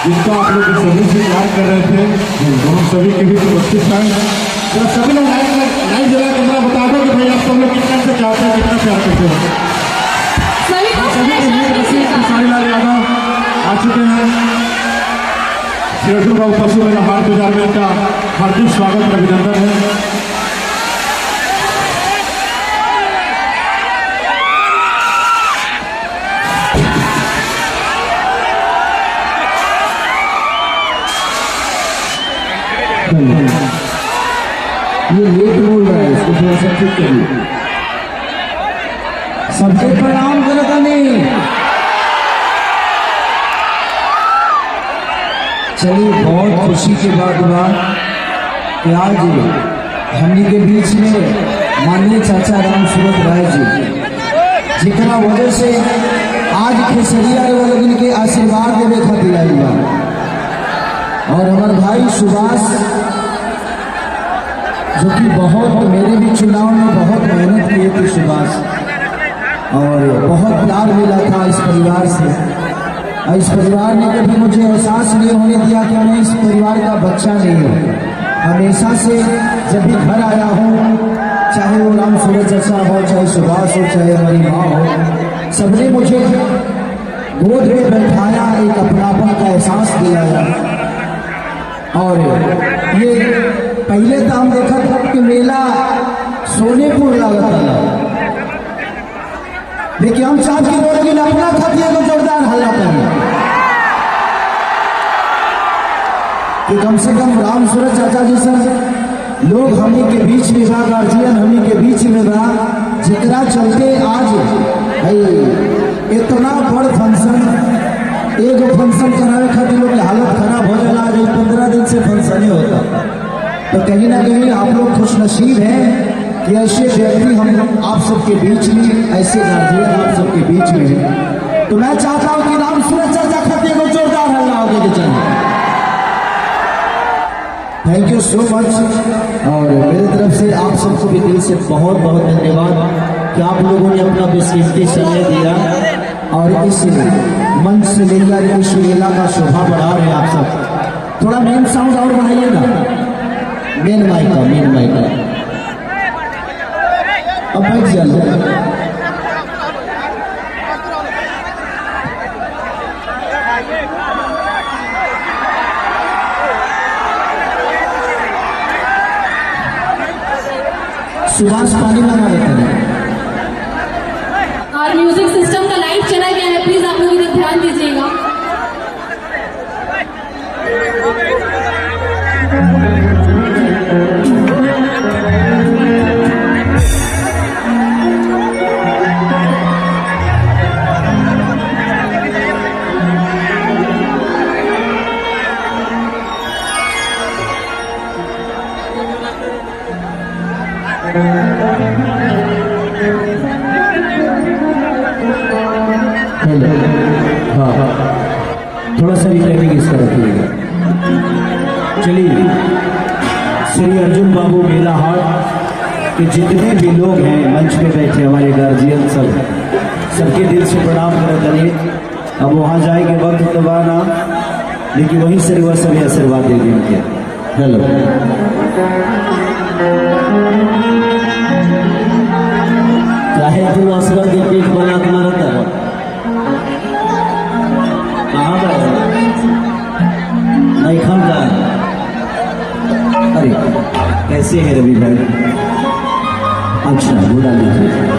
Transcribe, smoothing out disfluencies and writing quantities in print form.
जिसको आप लोग सभी से प्यार कर रहे थे, दोनों सभी के भी उपस्थित हैं। तो सभी लोग लाइव जला के जरा बता दो कि भाई आप सब लोग कितना से चाहते हैं, कितना प्यार करते हो। सारीलाल यादव आ चुके हैं। श्री अर्जुन बाबू पशु मेरा हार्ट बाजार में का हार्दिक स्वागत और अभिनंदन है। ये लेट बोल रहा है, इसको थोड़ा सा ठीक करिए। सबके प्रणाम करता नहीं। चलिए, बहुत खुशी के बाद हुआ कि आज हमने के बीच में माननीय चाचा राम सूरत राय जी, जिकरा वजह से आज खेसरिया लोगन के आशीर्वाद देवे खातिर आई बा। और हमारे भाई सुभाष, जो कि बहुत मेरे भी चुनाव में बहुत मेहनत किए थे सुभाष, और बहुत प्यार मिला था इस परिवार से। इस परिवार ने कभी मुझे एहसास नहीं होने दिया कि मैं इस परिवार का बच्चा नहीं हूँ। हमेशा से जब भी घर आया हूँ, चाहे वो राम सूरत चाचा हो, चाहे सुभाष हो, चाहे हमारी माँ हो, सबने मुझे गोद में बैठाया, एक अपनापन का एहसास दिलाया। और ये पहले तो हम देखा था कि मेला सोनेपुर लागत था, लेकिन हम चाँद की रोड की अपना खाती है तो जोरदार हल्ला करें कि कम से कम राम सूरत चाचा जी सर लोग हमी के बीच में बा, गार्जियन हमी के बीच में बा, जिकरा चलते आज इतना बड़ फंक्शन, एगो फंक्शन करावे खातिर लोग की हालत खराब हो जाला। आज 15 दिन से फंक्शन ही होता, तो कहीं ना कहीं आप लोग खुशनसीब हैं कि ऐसे व्यक्ति हम आप सबके बीच में, ऐसे गार्जियन आप सबके बीच में हैं। तो मैं चाहता हूं कि राम सूरत चाचा खातिर को जोरदार हल्ला होगे कि चलिए। Thank you so much. और मेरी तरफ से आप सबको भी दिल से बहुत बहुत धन्यवाद कि आप लोगों ने अपना बेशकीमती समय दिया और इस मंच से लेकर इस मेला का शोभा बढ़ा रहे आप सब। थोड़ा मेन साउंड और बढ़ाइएगा, मेन माइक का। अब बैठ जाइए। सुभाष पानी लगा लेते हैं। और म्यूजिक सिस्टम का लाइव चला गया है, प्लीज आप लोग इधर ध्यान दीजिएगा। हाँ, थोड़ा सा रिकॉर्डिंग इसका रखिएगा। चलिए, श्री अर्जुन बाबू मेला हाट के जितने भी लोग हैं मंच पे बैठे, हमारे गार्जियन सबके दिल से प्रणाम करते हैं। अब वहाँ जाएंगे वक्त तो ना, लेकिन वहीं से वह सभी आशीर्वाद दे देंगे। हेलो, चाहे तू असगर के पेट बना तुम्हारा तरह कहाँ नहीं खान का। अरे कैसे है रवि भाई? अच्छा, बुरा लीजिए।